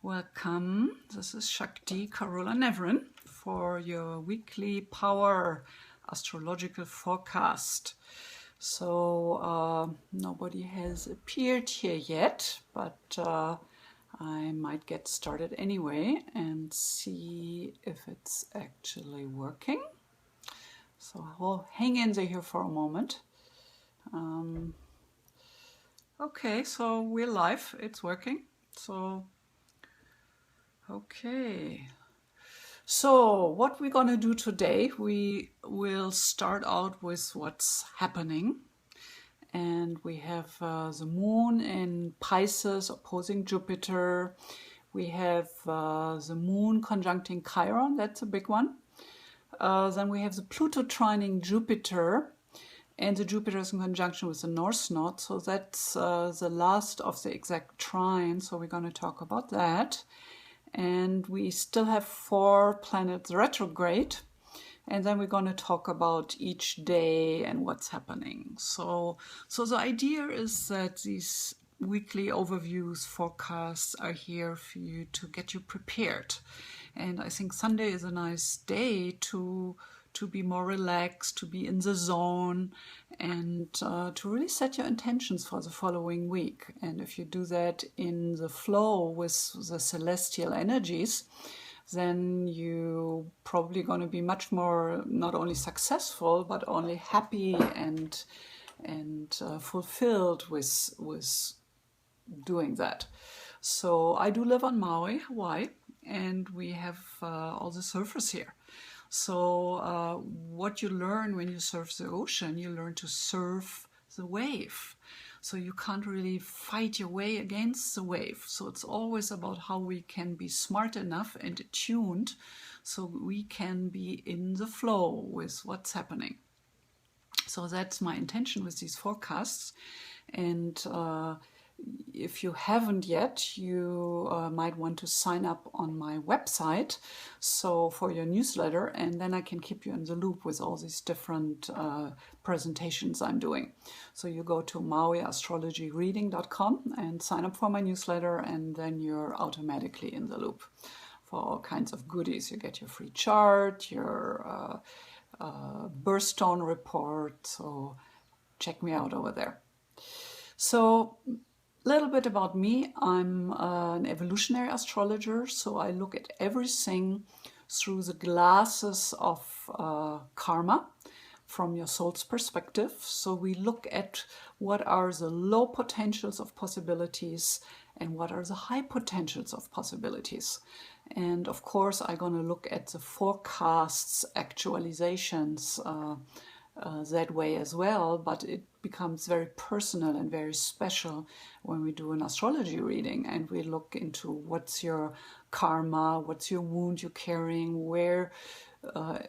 Welcome. This is Shakti Carola Navran for your weekly power astrological forecast. So nobody has appeared here yet, but I might get started anyway and see if it's actually working. So I'll hang in there here for a moment. Okay, so we're live. It's working. Okay. So what we're going to do today, we will start out with what's happening. And we have the moon in Pisces opposing Jupiter. We have the moon conjuncting Chiron. That's a big one. Then we have the Pluto trining Jupiter. And the Jupiter is in conjunction with the North Node. So that's the last of the exact trine. So we're going to talk about that. And we still have 4 planets retrograde. And then we're going to talk about each day and what's happening. So the idea is that these weekly overviews, forecasts are here for you to get you prepared. And I think Sunday is a nice day to be more relaxed, to be in the zone, and to really set your intentions for the following week. And if you do that in the flow with the celestial energies, then you're probably going to be much more not only successful, but only happy and fulfilled with doing that. So I do live on Maui, Hawaii, and we have all the surfers here. So what you learn when you surf the ocean, you learn to surf the wave. So you can't really fight your way against the wave. So it's always about how we can be smart enough and attuned so we can be in the flow with what's happening. So that's my intention with these forecasts. And if you haven't yet, you might want to sign up on my website for your newsletter, and then I can keep you in the loop with all these different presentations I'm doing. So you go to mauiastrologyreading.com and sign up for my newsletter, and then you're automatically in the loop for all kinds of goodies. You get your free chart, your birthstone report, so check me out over there. So little bit about me. I'm an evolutionary astrologer, so I look at everything through the glasses of karma from your soul's perspective. So we look at what are the low potentials of possibilities and what are the high potentials of possibilities. And of course, I'm going to look at the forecasts, actualizations, that way as well, but it becomes very personal and very special when we do an astrology reading and we look into what's your karma, what's your wound you're carrying, where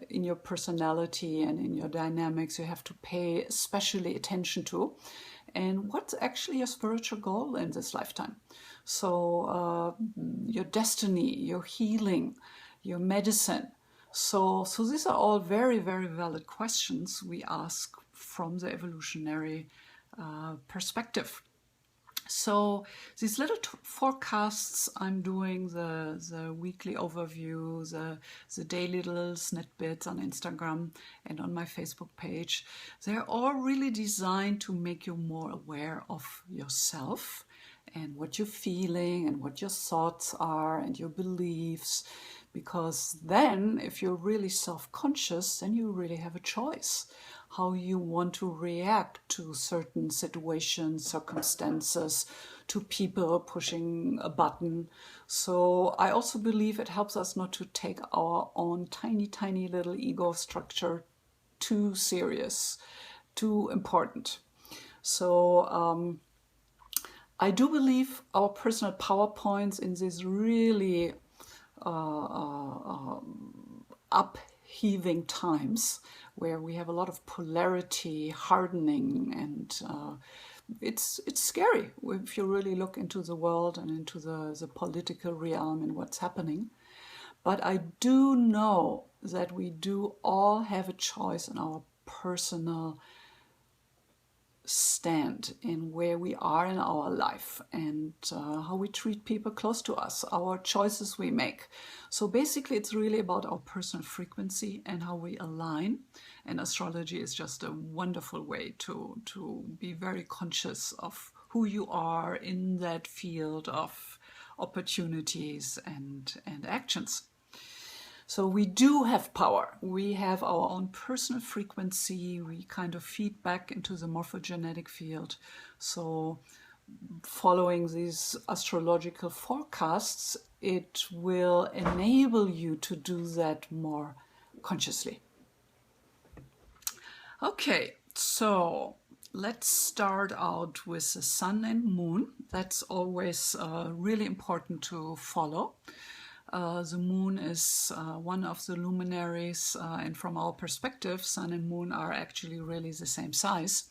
in your personality and in your dynamics you have to pay especially attention to, and what's actually your spiritual goal in this lifetime. So your destiny, your healing, your medicine. So these are all very, very valid questions we ask from the evolutionary perspective. So these little forecasts I'm doing, the weekly overview, the daily little snippets on Instagram and on my Facebook page, they're all really designed to make you more aware of yourself and what you're feeling and what your thoughts are and your beliefs. Because then, if you're really self-conscious, then you really have a choice how you want to react to certain situations, circumstances, to people pushing a button. So I also believe it helps us not to take our own tiny, tiny little ego structure too serious, too important. So I do believe our personal PowerPoints in these really upheaving times where we have a lot of polarity, hardening, and it's scary if you really look into the world and into the political realm and what's happening. But I do know that we do all have a choice in our personal stand in where we are in our life and how we treat people close to us, our choices we make. So basically it's really about our personal frequency and how we align, and astrology is just a wonderful way to be very conscious of who you are in that field of opportunities and actions. So we do have power. We have our own personal frequency. We kind of feed back into the morphogenetic field. So following these astrological forecasts, it will enable you to do that more consciously. Okay, so let's start out with the sun and moon. That's always really important to follow. The moon is one of the luminaries, and from our perspective, sun and moon are actually really the same size.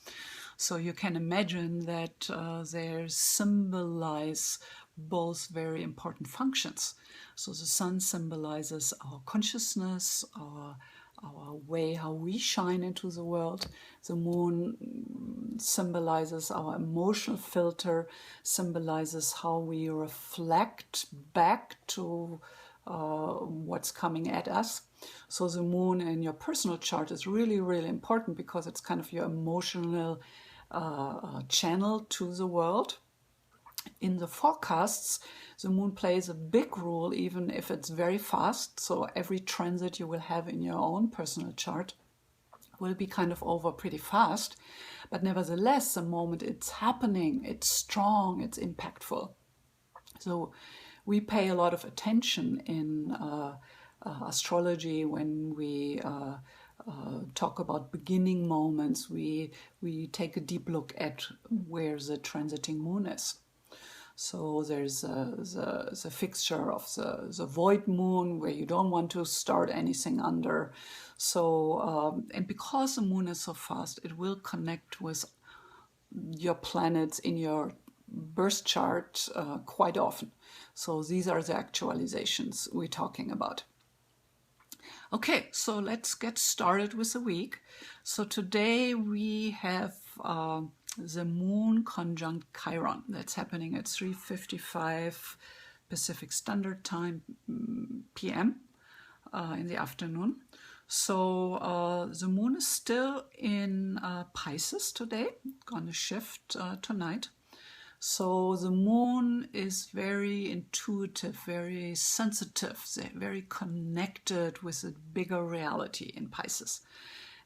So you can imagine that they symbolize both very important functions. So the sun symbolizes our consciousness, our way how we shine into the world. The moon symbolizes our emotional filter, symbolizes how we reflect back to what's coming at us. So the moon in your personal chart is really, really important because it's kind of your emotional channel to the world. In the forecasts, the moon plays a big role, even if it's very fast. So every transit you will have in your own personal chart will be kind of over pretty fast. But nevertheless, the moment it's happening, it's strong, it's impactful. So we pay a lot of attention in astrology when we talk about beginning moments. We take a deep look at where the transiting moon is. So there's the fixture of the void moon where you don't want to start anything under. So, and because the moon is so fast, it will connect with your planets in your birth chart quite often. So these are the actualizations we're talking about. Okay, so let's get started with the week. So today we have the moon conjunct Chiron. That's happening at 3:55 Pacific Standard Time p.m. In the afternoon. So the moon is still in Pisces today, gonna shift tonight. So the moon is very intuitive, very sensitive, very connected with a bigger reality in Pisces.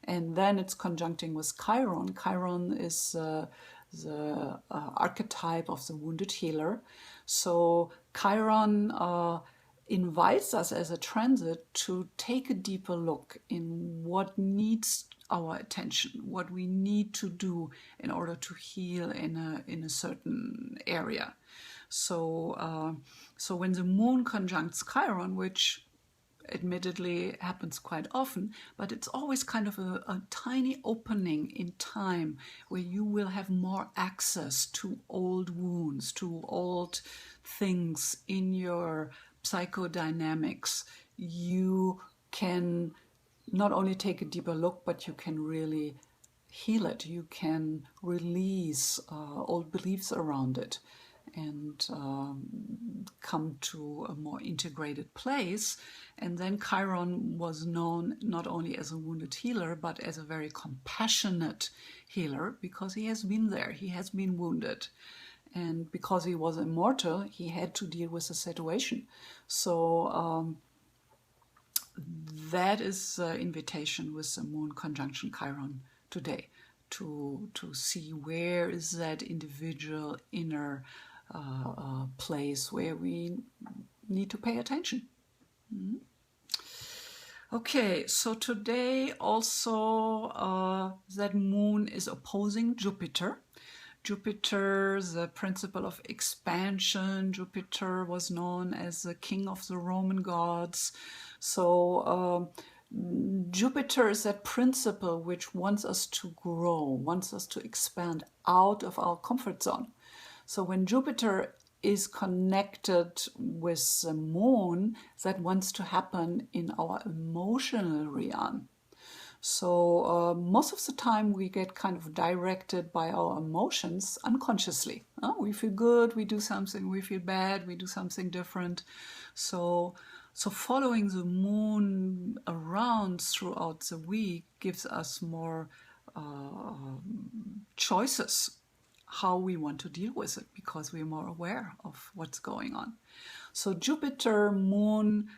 And then it's conjuncting with Chiron. Chiron is the archetype of the wounded healer. So Chiron invites us as a transit to take a deeper look in what needs our attention, what we need to do in order to heal in a certain area. So so when the moon conjuncts Chiron, which admittedly happens quite often, but it's always kind of a tiny opening in time where you will have more access to old wounds, to old things in your psychodynamics. You can not only take a deeper look, but you can really heal it. You can release old beliefs around it and come to a more integrated place. And then Chiron was known not only as a wounded healer, but as a very compassionate healer, because he has been there, he has been wounded. And because he was immortal, he had to deal with the situation. So that is the invitation with the moon conjunction Chiron today, to see where is that individual inner place where we need to pay attention. Mm-hmm. Okay, so today also that moon is opposing Jupiter. Jupiter, the principle of expansion. Jupiter was known as the king of the Roman gods. So Jupiter is that principle which wants us to grow, wants us to expand out of our comfort zone. So when Jupiter is connected with the moon, that wants to happen in our emotional realm. So most of the time we get kind of directed by our emotions unconsciously. We feel good, we do something, we feel bad, we do something different. So following the moon around throughout the week gives us more choices how we want to deal with it, because we're more aware of what's going on. So Jupiter, moon,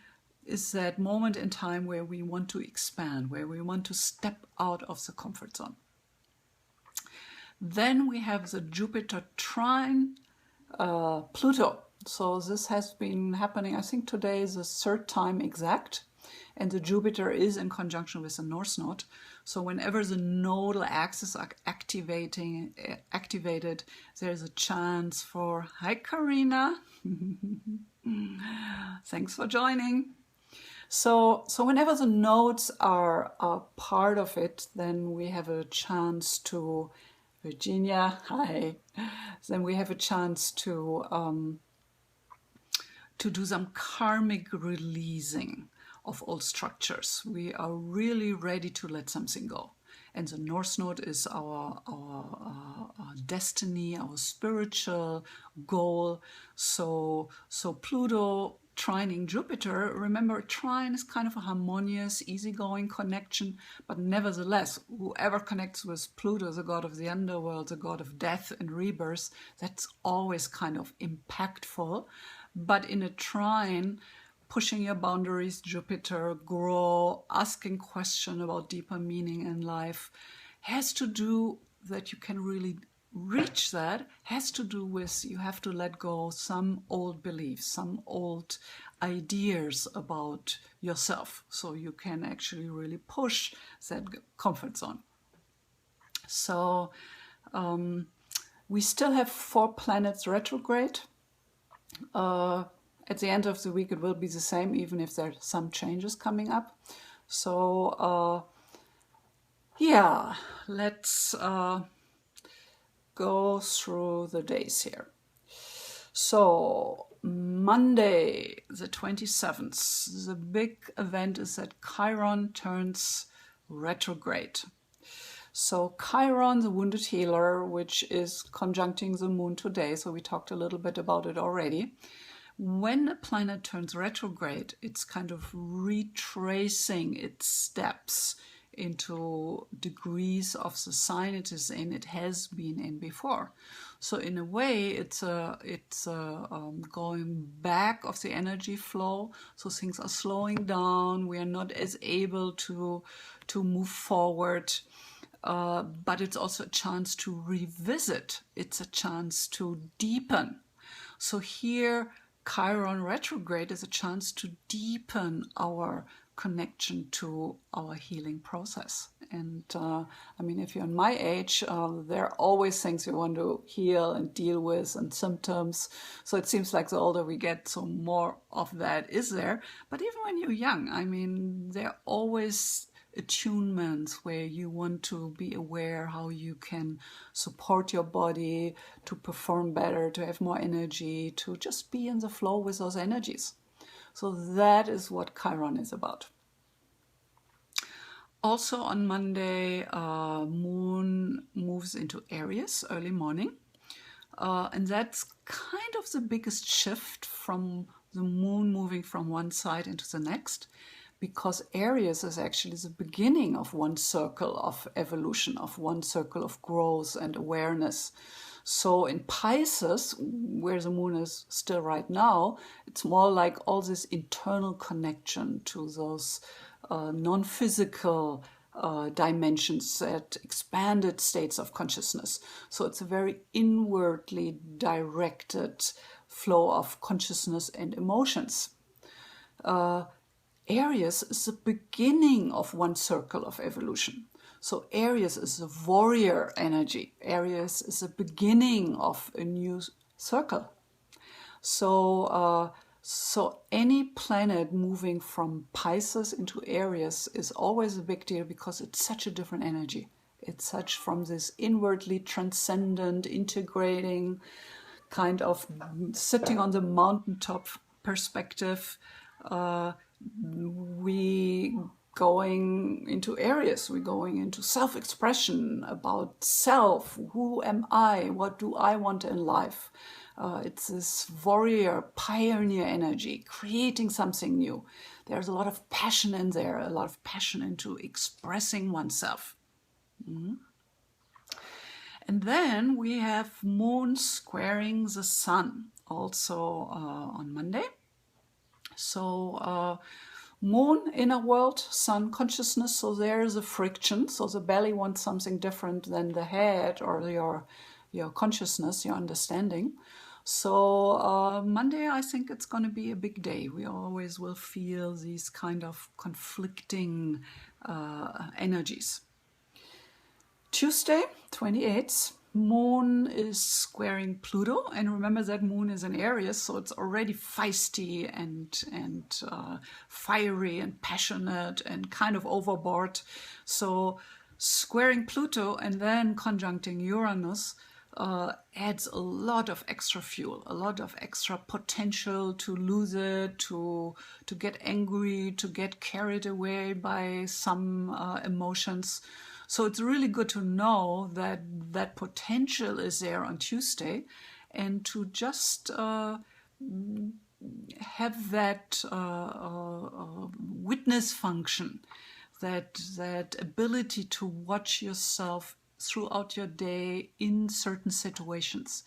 is that moment in time where we want to expand, where we want to step out of the comfort zone. Then we have the Jupiter trine Pluto. So this has been happening, I think today is the third time exact. And the Jupiter is in conjunction with the North Node. So whenever the nodal axes are activated, there's a chance for, hi Karina, thanks for joining. So whenever the nodes are part of it, then we have a chance to, Virginia, hi, then we have a chance to do some karmic releasing of old structures. We are really ready to let something go. And the North Node is our destiny, our spiritual goal. So Pluto trining Jupiter, remember, trine is kind of a harmonious, easygoing connection, but nevertheless, whoever connects with Pluto, the god of the underworld, the god of death and rebirth, that's always kind of impactful. But in a trine, pushing your boundaries, Jupiter, grow, asking questions about deeper meaning in life, has to do that you can really reach that, has to do with you have to let go some old beliefs, some old ideas about yourself, so you can actually really push that comfort zone. So we still have 4 planets retrograde. At the end of the week, it will be the same, even if there are some changes coming up. So, yeah, let's go through the days here. So, Monday, the 27th, the big event is that Chiron turns retrograde. So Chiron, the wounded healer, which is conjuncting the moon today, so we talked a little bit about it already. When a planet turns retrograde, it's kind of retracing its steps into degrees of the sign it is in, it has been in before. So in a way, it's going back of the energy flow. So things are slowing down. We are not as able to move forward. But it's also a chance to revisit. It's a chance to deepen. So here, Chiron retrograde is a chance to deepen our connection to our healing process. And I mean, if you're in my age, there are always things you want to heal and deal with and symptoms. So it seems like the older we get, so more of that is there. But even when you're young, I mean, there are always attunements where you want to be aware how you can support your body to perform better, to have more energy, to just be in the flow with those energies. So that is what Chiron is about. Also on Monday, Moon moves into Aries early morning. And that's kind of the biggest shift from the Moon moving from one side into the next, because Aries is actually the beginning of one circle of evolution, of one circle of growth and awareness. So in Pisces, where the moon is still right now, it's more like all this internal connection to those non-physical dimensions, that expanded states of consciousness. So it's a very inwardly directed flow of consciousness and emotions. Aries is the beginning of one circle of evolution. So Aries is the warrior energy. Aries is the beginning of a new circle. So any planet moving from Pisces into Aries is always a big deal, because it's such a different energy. It's such from this inwardly transcendent, integrating, kind of sitting on the mountaintop perspective. We going into Aries. We're going into self-expression, about self. Who am I? What do I want in life? It's this warrior, pioneer energy, creating something new. There's a lot of passion in there, a lot of passion into expressing oneself. And then we have Moon squaring the Sun, also on Monday. So Moon, inner world, Sun, consciousness, so there's a friction. So the belly wants something different than the head or your consciousness, your understanding. So Monday, I think it's going to be a big day. We always will feel these kind of conflicting energies. Tuesday, 28th, Moon is squaring Pluto, and remember that Moon is in Aries, so it's already feisty and fiery and passionate and kind of overboard. So squaring Pluto and then conjuncting Uranus adds a lot of extra fuel, a lot of extra potential to lose it, to get angry, to get carried away by some emotions. So it's really good to know that that potential is there on Tuesday, and to just have that witness function, that ability to watch yourself throughout your day in certain situations.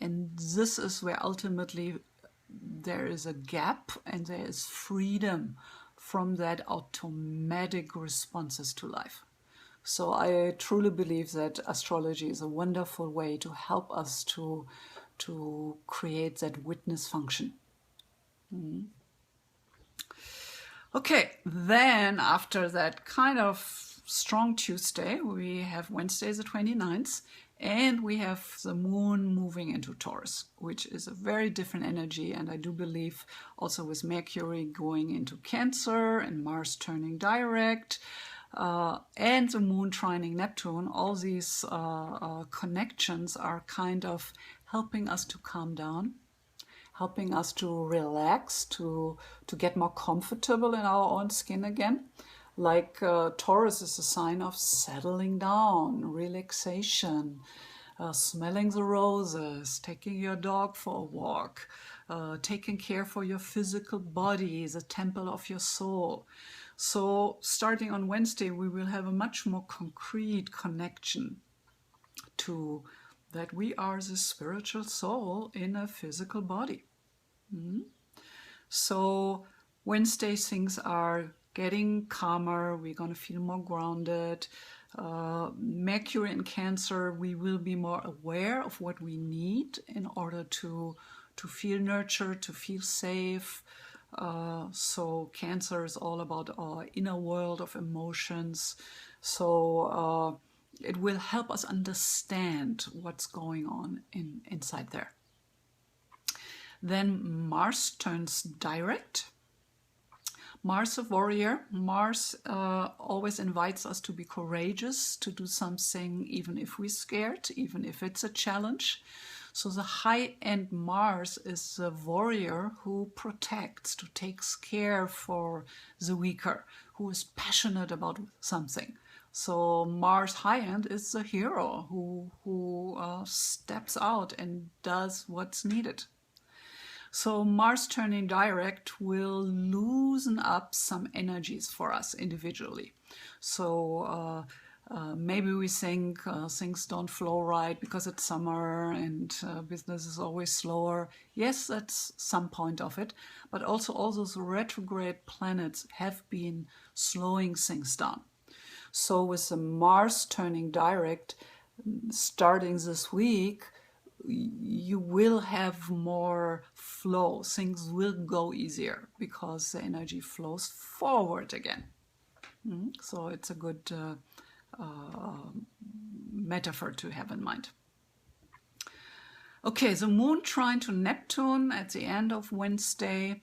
And this is where ultimately there is a gap and there is freedom from that automatic responses to life. So I truly believe that astrology is a wonderful way to help us to create that witness function. Okay, then after that kind of strong Tuesday, we have Wednesday the 29th, and we have the Moon moving into Taurus, which is a very different energy. And I do believe also with Mercury going into Cancer and Mars turning direct, and the Moon trining Neptune, all these connections are kind of helping us to calm down, helping us to relax, to get more comfortable in our own skin again. Like Taurus is a sign of settling down, relaxation, smelling the roses, taking your dog for a walk, taking care for your physical body, the temple of your soul. So starting on Wednesday, we will have a much more concrete connection to that we are the spiritual soul in a physical body. So Wednesday things are getting calmer, we're going to feel more grounded. Mercury in Cancer, we will be more aware of what we need in order to feel nurtured, to feel safe. So Cancer is all about our inner world of emotions. So it will help us understand what's going on inside there. Then Mars turns direct. Mars a warrior. Mars always invites us to be courageous, to do something even if we're scared, even if it's a challenge. So the high-end Mars is the warrior who protects, who takes care for the weaker, who is passionate about something. So Mars high-end is the hero who steps out and does what's needed. So Mars turning direct will loosen up some energies for us individually. So maybe we think things don't flow right because it's summer and business is always slower. Yes, that's some point of it. But also all those retrograde planets have been slowing things down. So with the Mars turning direct starting this week, you will have more flow. Things will go easier because the energy flows forward again. So it's a good metaphor to have in mind. Okay, the Moon trine to Neptune at the end of Wednesday.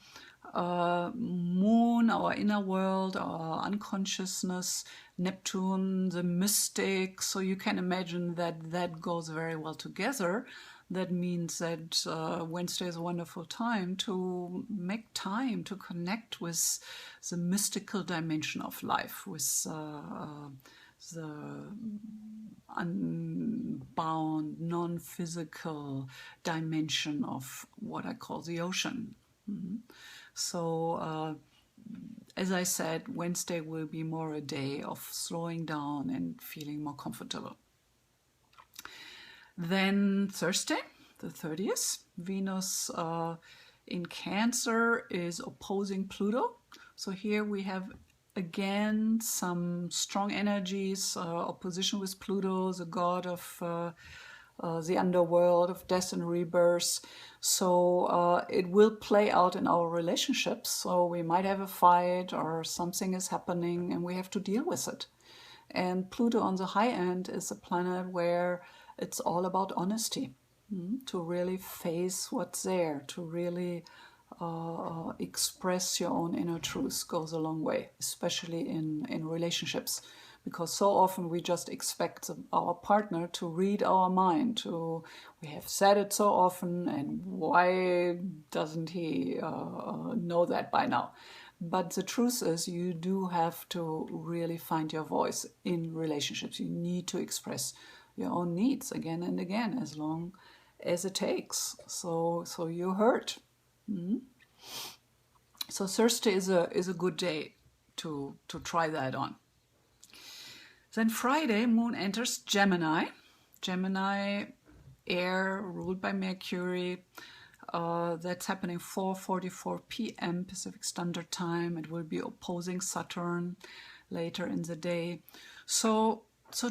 Moon, our inner world, our unconsciousness, Neptune, the mystic. So you can imagine that that goes very well together. That means that Wednesday is a wonderful time to make time to connect with the mystical dimension of life, with the unbound, non-physical dimension of what I call the ocean. So, as I said, Wednesday will be more a day of slowing down and feeling more comfortable. Then Thursday, the 30th, Venus in Cancer is opposing Pluto. So here we have again some strong energies, opposition with Pluto, the god of the underworld, of death and rebirth. So it will play out in our relationships. So we might have a fight or something is happening and we have to deal with it. And Pluto on the high end is a planet where it's all about honesty, to really face what's there, to really express your own inner truth goes a long way, especially in relationships. Because so often we just expect our partner to read our mind. We have said it so often, and why doesn't he know that by now? But the truth is, you do have to really find your voice in relationships. You need to express your own needs again and again, as long as it takes. So you're hurt. So Thursday is a good day to try that on. Then Friday, Moon enters Gemini. Gemini, air, ruled by Mercury. That's happening 4:44 p.m. Pacific Standard Time. It will be opposing Saturn later in the day. So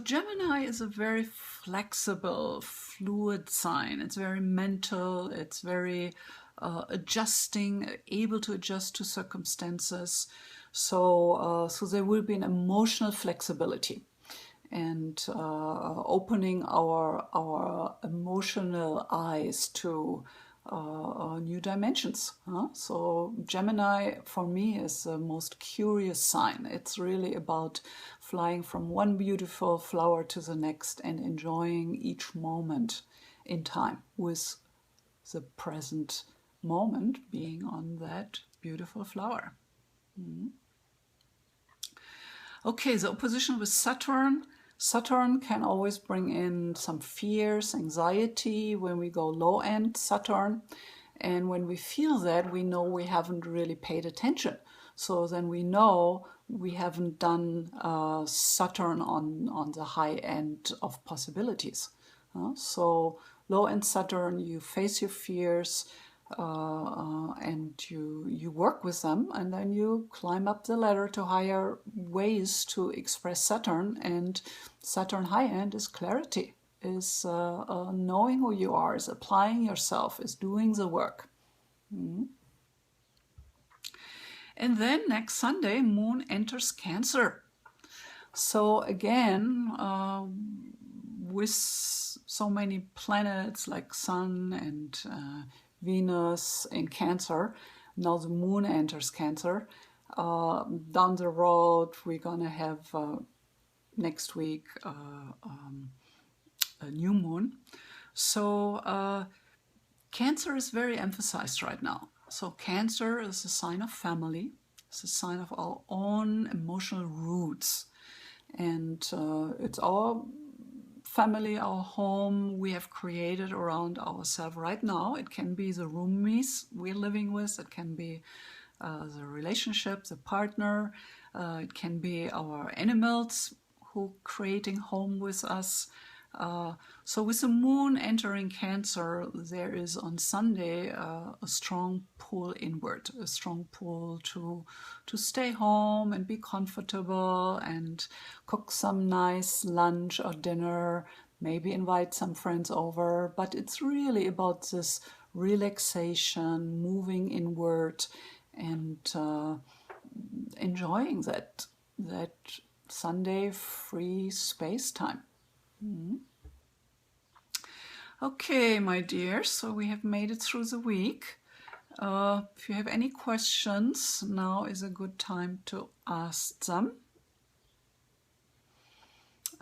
Gemini is a very flexible, fluid sign. It's very mental. It's very adjusting, able to adjust to circumstances. So there will be an emotional flexibility and opening our emotional eyes to new dimensions. So Gemini for me is the most curious sign. It's really about flying from one beautiful flower to the next and enjoying each moment in time, with the present moment being on that beautiful flower. Okay, the opposition with Saturn. Saturn can always bring in some fears, anxiety when we go low end Saturn. And when we feel that, we know we haven't really paid attention. So then we know we haven't done Saturn on the high end of possibilities. So low end Saturn, you face your fears, and you work with them, and then you climb up the ladder to higher ways to express Saturn. And Saturn high end is clarity, is knowing who you are, is applying yourself, is doing the work. And then next Sunday, Moon enters Cancer. So again, with so many planets like Sun and Venus in Cancer, now the Moon enters Cancer. Down the road, we're gonna have next week a new moon. So Cancer is very emphasized right now. So Cancer is a sign of family. It's a sign of our own emotional roots. And it's our family, our home we have created around ourselves right now. It can be the roomies we're living with. It can be the relationship, the partner. It can be our animals who creating home with us. So with the Moon entering Cancer, there is on Sunday a strong pull inward, a strong pull to stay home and be comfortable and cook some nice lunch or dinner, maybe invite some friends over. But it's really about this relaxation, moving inward, and enjoying that Sunday free space time. Okay, my dears, so we have made it through the week. If you have any questions, now is a good time to ask them.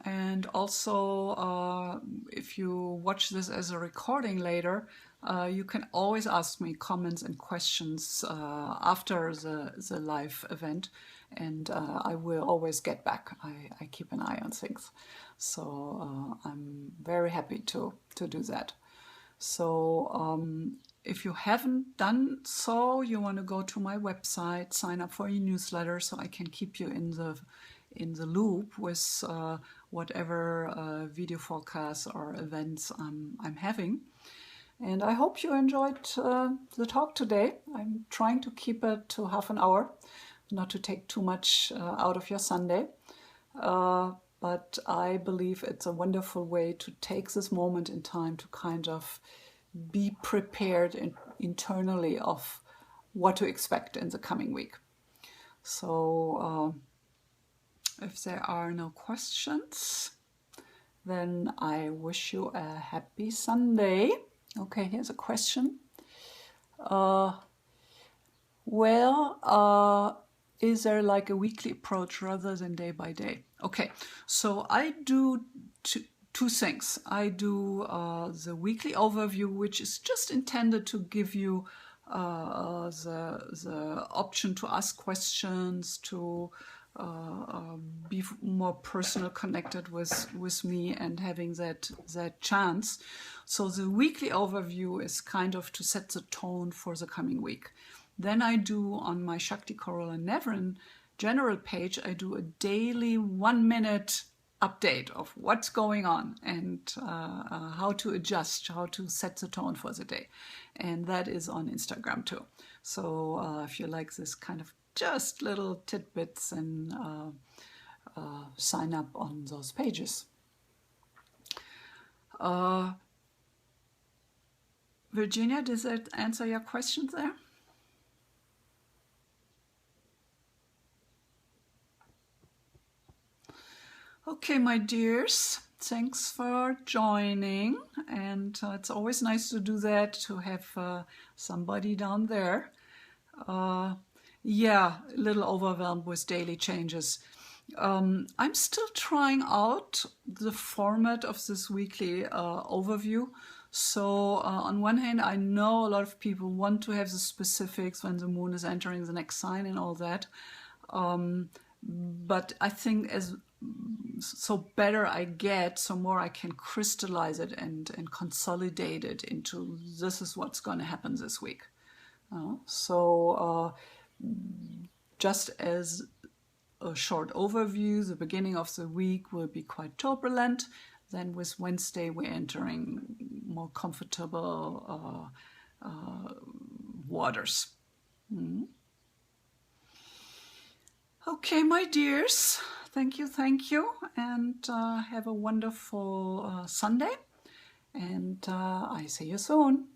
And also, if you watch this as a recording later, you can always ask me comments and questions after the live event, and I will always get back. I keep an eye on things. So I'm very happy to do that. So if you haven't done so, you want to go to my website, sign up for a newsletter so I can keep you in the loop with whatever video forecasts or events I'm having. And I hope you enjoyed the talk today. I'm trying to keep it to half an hour, not to take too much out of your Sunday. But I believe it's a wonderful way to take this moment in time to kind of be prepared internally of what to expect in the coming week. So if there are no questions, then I wish you a happy Sunday. Okay, here's a question. Is there like a weekly approach rather than day by day? Okay, so I do two things. I do the weekly overview, which is just intended to give you the option to ask questions, to be more personal connected with me and having that chance. So the weekly overview is kind of to set the tone for the coming week. Then I do on my Shakti Carola Navran general page, I do a daily 1-minute update of what's going on and how to adjust, how to set the tone for the day. And that is on Instagram too. So if you like this kind of just little tidbits, and sign up on those pages. Virginia, does that answer your questions there? Okay, my dears, thanks for joining, and it's always nice to do that, to have somebody down there. Yeah, a little overwhelmed with daily changes. I'm still trying out the format of this weekly overview. So on one hand, I know a lot of people want to have the specifics when the moon is entering the next sign and all that. But I think so better I get, so more I can crystallize it and consolidate it into this is what's going to happen this week. So just as a short overview, the beginning of the week will be quite turbulent. Then with Wednesday, we're entering more comfortable waters. Okay, my dears, thank you, and have a wonderful Sunday, and I see you soon.